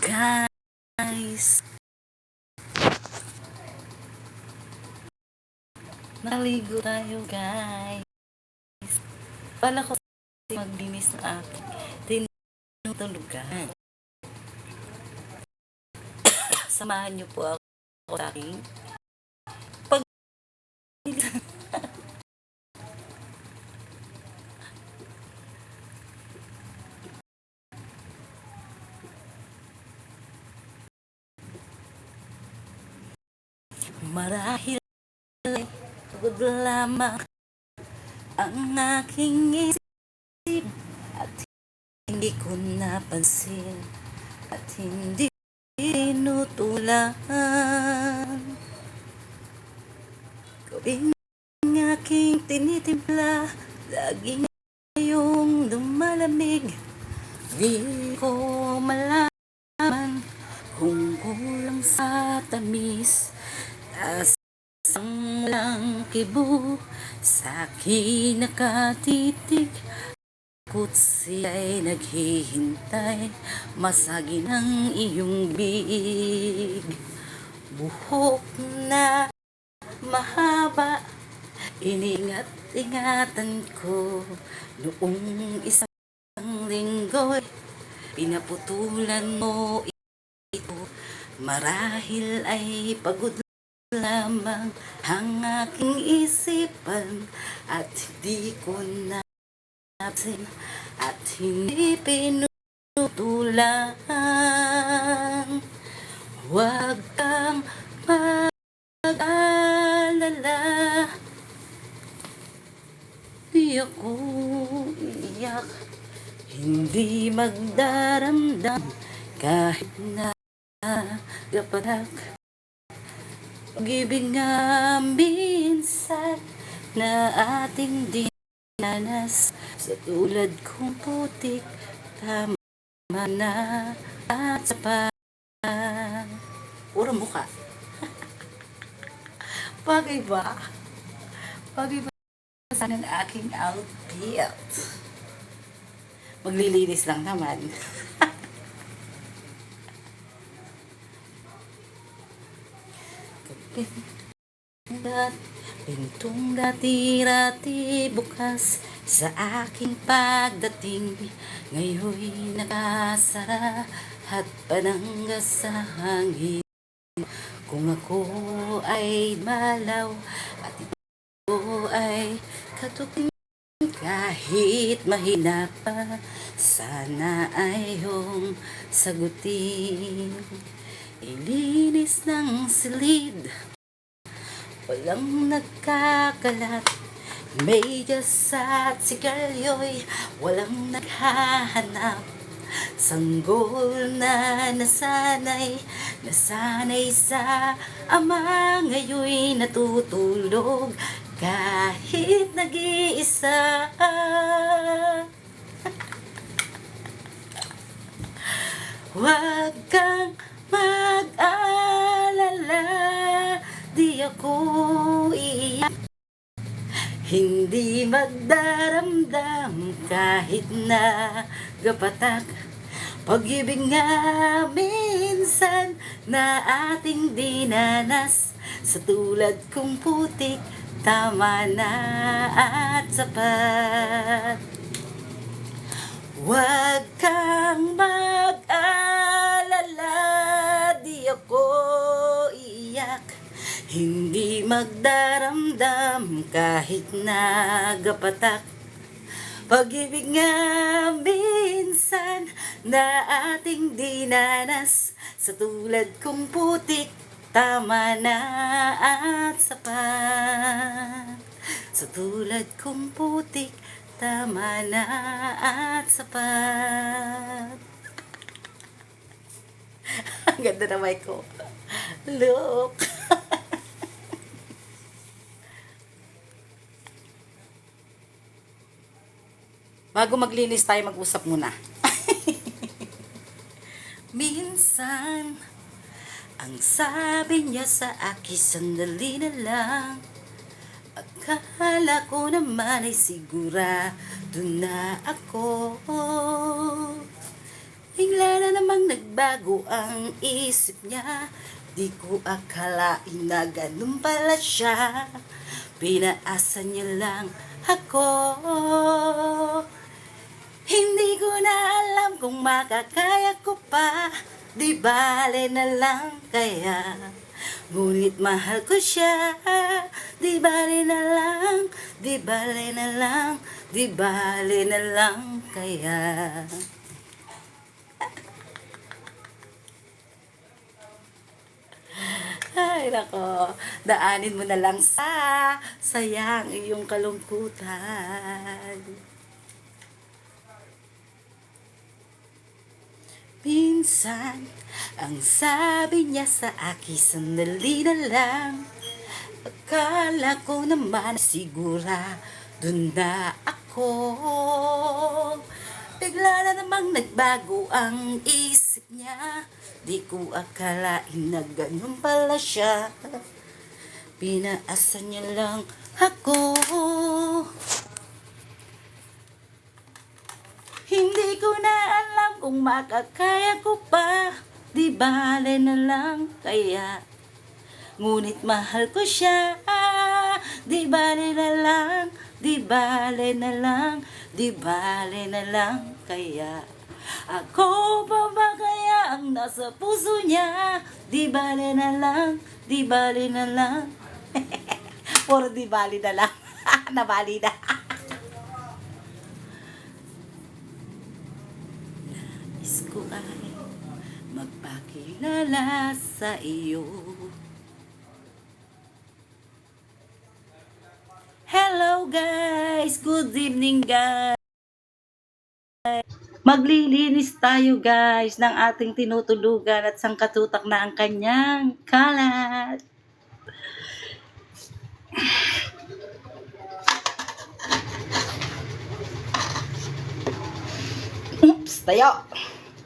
Guys, naligo tayo guys. Pala ko maglinis ng aking tinutulugan. Samahan niyo po ako sa aking pag marahil ay pagod lamang ang aking isip at hindi ko napansin at hindi tinutulan. Gawing aking tinitimpla, laging ngayong lumalamig. Di ko malaman kung kulang sa tamis, asang lang kibo sa aking nakatitig. Bakit siya'y naghihintay, masagi ng iyong big. Buhok na mahaba, iningat-ingatan ko noong isang linggo. Pinaputulan mo ito, marahil ay pagod lamang ang aking isipan at hindi ko napansin at hindi pinutulan. Huwag kang mag-alala, di ako iiyak, hindi magdaramdam kahit na gapatak. Pag-ibig nga minsan na ating dinanas, sa tulad kong putik, tama na at sapat. Puro mukha. Bagay ba? Bagay ba sa ng aking outfit? Maglilinis lang naman. Pintong dati-rati bukas sa aking pagdating, ngayon'y nakasara at panangga sa hangin. Kung ako ay malaw at ito ay katuking, kahit mahina pa, sana ay iyong sagutin. Ilinis ng silid, walang nagkakalat, medyas at sigalyo'y walang naghahanap. Sanggol na nasanay sa ama, ngayon'y natutulog kahit nag-iisa. Huwag kang mag-alala, di ako iiyak, hindi magdaramdam kahit na gapatak. Pag-ibig nga minsan na ating dinanas, sa tulad kong putik, tama na at sapat. Huwag kang mag-alala, di ako iiyak, hindi magdaramdam kahit nagapatak. Pag-ibig nga minsan na ating dinanas, sa tulad kong putik, tama na at sapat. Sa tulad kong putik, tama na at sapat. Ang ganda na mic ko. Look. Bago maglinis tayo, mag-usap muna. Minsan, ang sabi niya sa akin, sandali na lang. Akala ko naman ay sigurado na ako. Bigla na namang nagbago ang isip niya. Di ko akalain na ganun pala siya. Pinaasa niya lang ako. Hindi ko na alam kung makakaya ko pa. Di bale na lang kaya. Ngunit mahal ko siya. Di bale na lang, di bale na lang, di bale na lang kaya. Ay, nako. Daanin mo na lang sa sayang iyong kalungkutan. Minsan, ang sabi niya sa akin, sandali na lang. Akala ko naman sigurado na ako. Bigla na namang nagbago ang isip niya. Di ko akalain na ganun pala siya. Pinaasa niya lang ako. Hindi ko na alam kung makakaya ko pa. Di bale na lang kaya. Ngunit mahal ko siya. Di bale na lang, di bale na lang, di bale na lang kaya. Ako pa ba kaya ang nasa puso niya? Di bale na lang, di bale na lang. Puro di bale na lang. Nabali na. Nais ko ay magpakilala sa iyo. Hello guys! Good evening guys! Maglilinis tayo guys ng ating tinutulugan at sangkatutak na ang kanyang kalat. Oops! Tayo!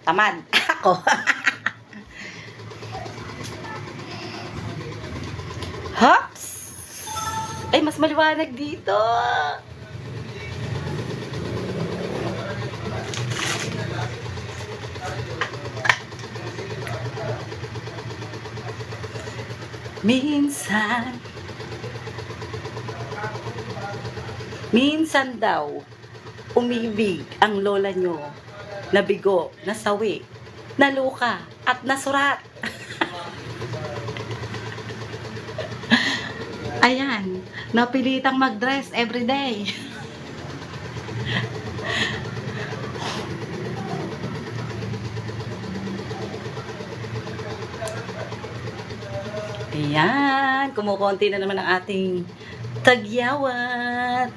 Tamad! Ako! Hops! Ay, mas maliwanag dito! Minsan daw, umibig ang lola nyo, nabigo, nasawi, naluka, at nasurat. Ayan, napilitang mag-dress everyday. Ayan, kumukonti na naman ang ating tagyawat.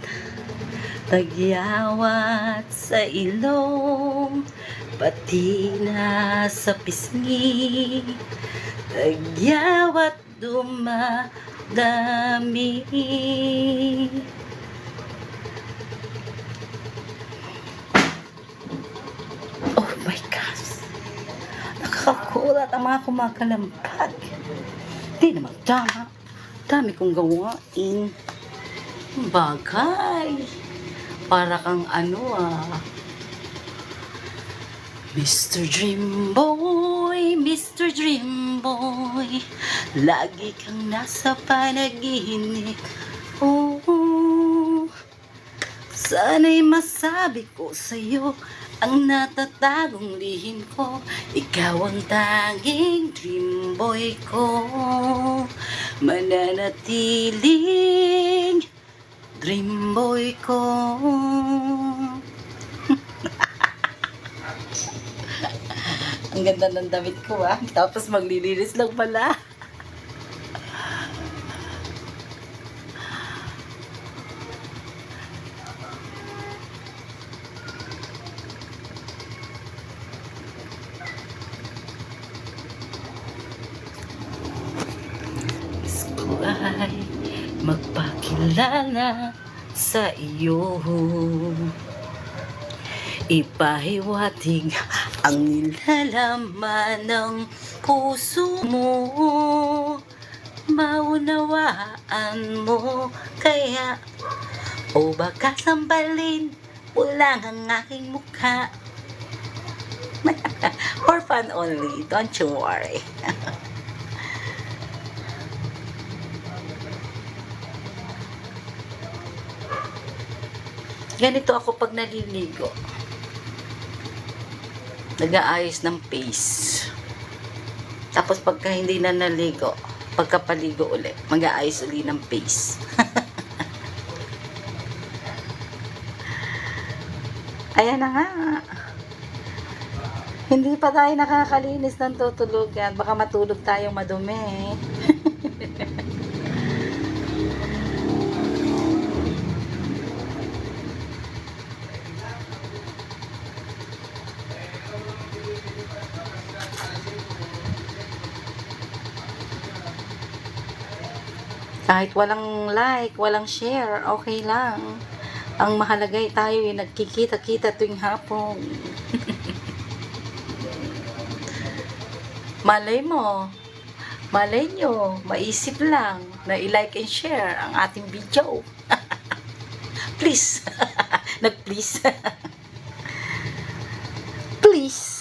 Tagyawat sa ilong, pati na sa pisngi. Tagyawat dumadami. Oh my gosh! Nakakakulat ang mga kumakalampag. Hindi naman tama. Dami kong gawain. Bagay. Para kang Mr. Dream Boy, Mr. Dream Boy, lagi kang nasa panaginip. Oh, sana'y masabi ko sa'yo ang natatagong lihim ko. Ikaw ang tanging dream boy ko, mananatiling dream boy ko. Ang ganda ng damit ko tapos maglilinis lang pala. Ay magpakilala sa iyo, ipahiwatig ang nilalaman ng puso mo, maunawaan mo kaya, o baka sambalin mo lang ang aking mukha. For fun only. Don't you worry. Ganito ako pag naliligo. Nag-aayos ng face. Tapos pagka hindi na naligo, pagkapaligo ulit, mag-aayos ulit ng face. Ayan na nga. Hindi pa tayo nakakalinis ng tutulugan. Baka matulog tayong madumi. Kahit walang like, walang share, okay lang. Ang mahalaga ay tayo yung nagkikita-kita tuwing hapon. Malay mo, malay nyo, maisip lang na i-like and share ang ating video. Please. Nag-please. Please.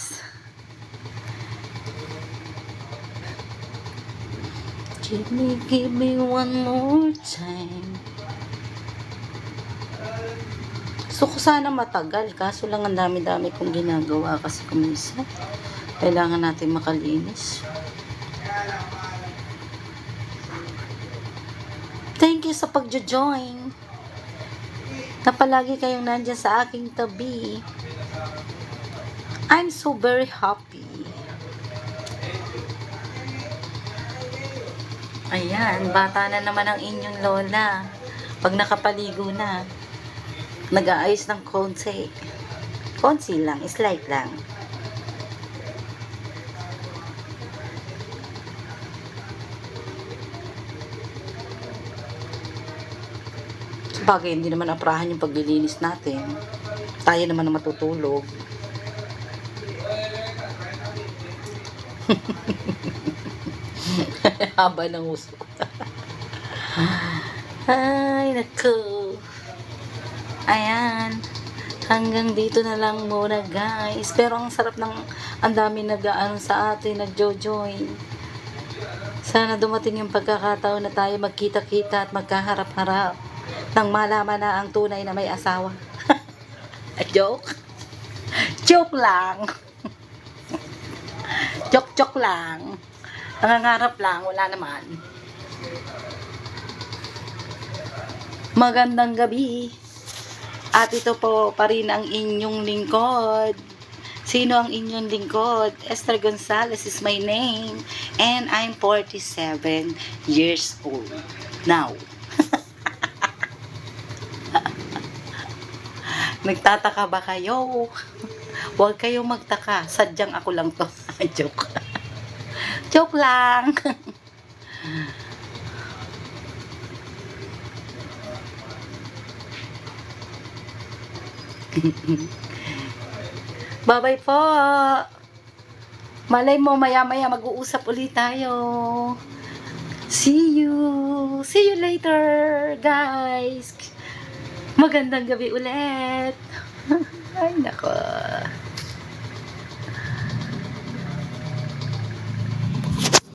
Give me one more time. Gusto ko sana matagal, kaso lang ang dami-dami kong ginagawa kasi kumisa. Kailangan natin makalinis. Thank you sa pagjo-join. Na palagi kayong nandyan sa aking tabi. I'm so very happy. Ayan, bata na naman ang inyong lola. Pag nakapaligo na, nag-aayos ng konti. Konti lang, slight lang. Sabagay, hindi naman aprahan yung paglilinis natin. Tayo naman na matutulog. Haba ng uso. Ay, naku. Ayan. Hanggang dito na lang muna, guys. Pero ang sarap ng, ang dami nag-aano sa atin, nag-join. Sana dumating yung pagkakataon na tayo magkita-kita at magkaharap-harap nang malaman na ang tunay na may asawa. Joke? Joke lang. Joke lang. Nangangarap lang, wala naman. Magandang gabi. At ito po pa rin ang inyong lingkod. Sino ang inyong lingkod? Esther Gonzalez is my name. And I'm 47 years old now. Nagtataka ba kayo? Huwag kayong magtaka. Sadyang ako lang to. Joke. Joke lang. Bye-bye po. Malay mo, maya-maya mag-uusap ulit tayo. See you. See you later, guys. Magandang gabi ulit. Ay, nako.